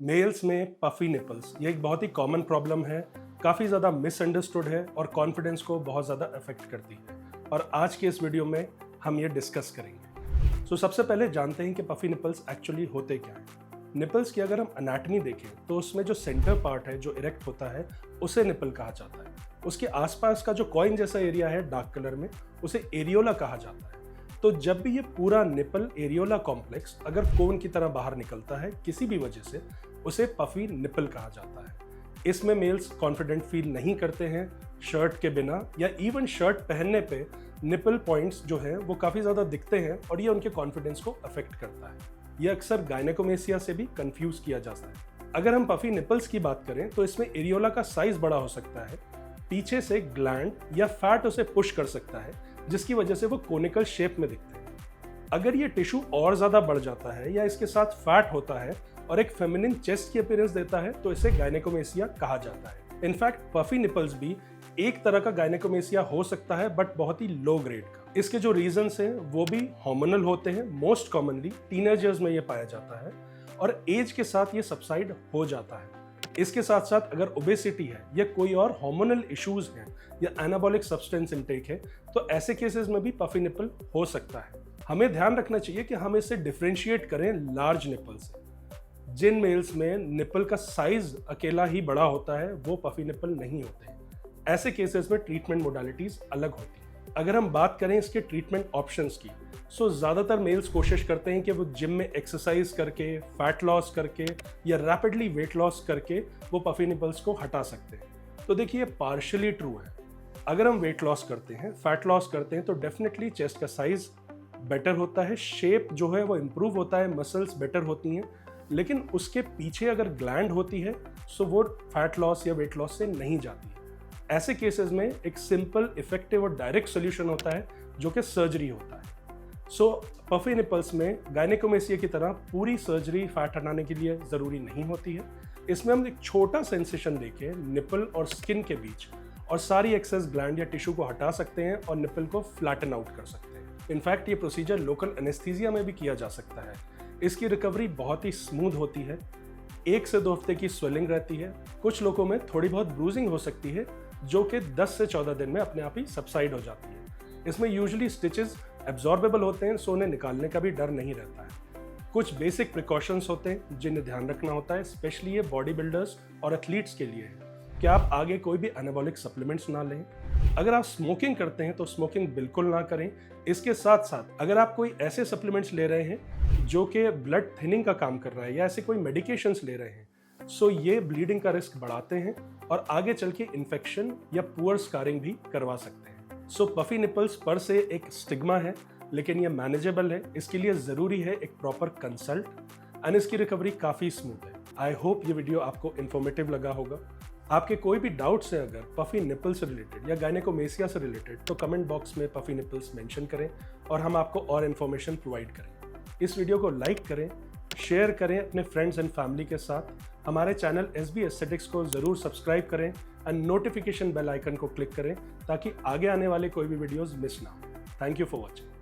Mails में puffy nipples ये एक बहुत ही कॉमन प्रॉब्लम है, काफ़ी ज़्यादा मिसअंडरस्टूड है और कॉन्फिडेंस को बहुत ज़्यादा अफेक्ट करती है। और आज के इस वीडियो में हम ये डिस्कस करेंगे। सबसे पहले जानते हैं कि पफी निपल्स एक्चुअली होते क्या हैं। निपल्स की अगर हम एनाटॉमी देखें तो उसमें जो सेंटर पार्ट है जो इरेक्ट होता है उसे निपल कहा जाता है। उसके आसपास का जो कॉइन जैसा एरिया है डार्क कलर में उसे एरियोला कहा जाता है। तो जब भी ये पूरा निपल एरियोला कॉम्प्लेक्स अगर कोन की तरह बाहर निकलता है किसी भी वजह से, उसे पफी निपल कहा जाता है। इसमें मेल्स कॉन्फिडेंट फील नहीं करते हैं शर्ट के बिना, या इवन शर्ट पहनने पे निपल पॉइंट्स जो हैं वो काफ़ी ज़्यादा दिखते हैं और ये उनके कॉन्फिडेंस को अफेक्ट करता है। ये अक्सर गायनेकोमेसिया से भी कंफ्यूज किया जाता है। अगर हम पफी निपल्स की बात करें तो इसमें एरियोला का साइज बड़ा हो सकता है, पीछे से ग्लैंड या फैट उसे पुश कर सकता है जिसकी वजह से वो कोनिकल शेप में दिखते हैं। अगर ये टिश्यू और ज़्यादा बढ़ जाता है या इसके साथ फैट होता है और एक फेमिनिन चेस्ट की अपीयरेंस देता है तो इसे गायनेकोमेसिया कहा जाता है। इनफैक्ट पफी निपल्स भी एक तरह का गायनेकोमेसिया हो सकता है बट बहुत ही लो ग्रेड का। इसके जो रीजंस हैं वो भी हार्मोनल होते हैं, मोस्ट कॉमनली टीनेजर्स में ये पाया जाता है और एज के साथ ये सबसाइड हो जाता है। इसके साथ साथ अगर ओबेसिटी है या कोई और हार्मोनल इश्यूज हैं या एनाबॉलिक सब्सटेंस इनटेक है तो ऐसे केसेस में भी पफी निपल हो सकता है। हमें ध्यान रखना चाहिए कि हम इसे डिफरेंशिएट करें लार्ज निपल से। जिन मेल्स में निपल का साइज अकेला ही बड़ा होता है वो पफी निपल नहीं होते हैं। ऐसे केसेस में ट्रीटमेंट मोडालिटीज अलग होती हैं। अगर हम बात करें इसके ट्रीटमेंट ऑप्शंस की, ज़्यादातर मेल्स कोशिश करते हैं कि वो जिम में एक्सरसाइज करके, फैट लॉस करके या रैपिडली वेट लॉस करके वो पफी निपल्स को हटा सकते हैं। तो देखिए पार्शियली ट्रू है। अगर हम वेट लॉस करते हैं, फैट लॉस करते हैं तो डेफिनेटली चेस्ट का साइज बेटर होता है, शेप जो है वो इम्प्रूव होता है, मसल्स बेटर होती हैं। लेकिन उसके पीछे अगर ग्लैंड होती है तो वो फैट लॉस या वेट लॉस से नहीं जाती है। ऐसे केसेस में एक सिंपल, इफेक्टिव और डायरेक्ट सोल्यूशन होता है जो कि सर्जरी होता है। पफी निपल्स में गायनेकोमेसिया की तरह पूरी सर्जरी फैट हटाने के लिए ज़रूरी नहीं होती है। इसमें हम एक छोटा सा इंसिशन देके निपल और स्किन के बीच और सारी एक्सेस ग्लैंड या टिश्यू को हटा सकते हैं और निपल को फ्लैटन आउट कर सकते हैं। इनफैक्ट ये प्रोसीजर लोकल एनेस्थीसिया में भी किया जा सकता है। इसकी रिकवरी बहुत ही स्मूथ होती है। 1 से 2 हफ्ते की स्वेलिंग रहती है। कुछ लोगों में थोड़ी बहुत ब्रूजिंग हो सकती है जो कि 10 से 14 दिन में अपने आप ही सबसाइड हो जाती है। इसमें यूजुअली स्टिचेस एब्जॉर्बेबल होते हैं, सो उन्हें निकालने का भी डर नहीं रहता है। कुछ बेसिक प्रिकॉशंस होते हैं जिन्हें ध्यान रखना होता है, स्पेशली ये बॉडी बिल्डर्स और एथलीट्स के लिए है कि आप आगे कोई भी एनाबॉलिक सप्लीमेंट्स ना लें। अगर आप स्मोकिंग करते हैं तो स्मोकिंग बिल्कुल ना करें। इसके साथ साथ अगर आप कोई ऐसे सप्लीमेंट्स ले रहे हैं जो कि ब्लड थिनिंग का काम कर रहा है या ऐसे कोई मेडिकेशंस ले रहे हैं, ये ब्लीडिंग का रिस्क बढ़ाते हैं और आगे चल के इन्फेक्शन या पुअर स्कारिंग भी करवा सकते हैं। पफी निपल्स पर से एक स्टिग्मा है लेकिन ये मैनेजेबल है। इसके लिए ज़रूरी है एक प्रॉपर कंसल्ट एंड इसकी रिकवरी काफ़ी स्मूथ है। आई होप ये वीडियो आपको इन्फॉर्मेटिव लगा होगा। आपके कोई भी डाउट्स हैं अगर पफी निपल से रिलेटेड या गायनेकोमेसिया से रिलेटेड तो कमेंट बॉक्स में पफी निपल्स मेंशन करें और हम आपको और इन्फॉर्मेशन प्रोवाइड करें। इस वीडियो को लाइक करें, शेयर करें अपने फ्रेंड्स एंड फैमिली के साथ। हमारे चैनल SB एस्थेटिक्स को ज़रूर सब्सक्राइब करें एंड नोटिफिकेशन बेल आइकन को क्लिक करें ताकि आगे आने वाले कोई भी वीडियोस मिस ना हो। Thank you for watching.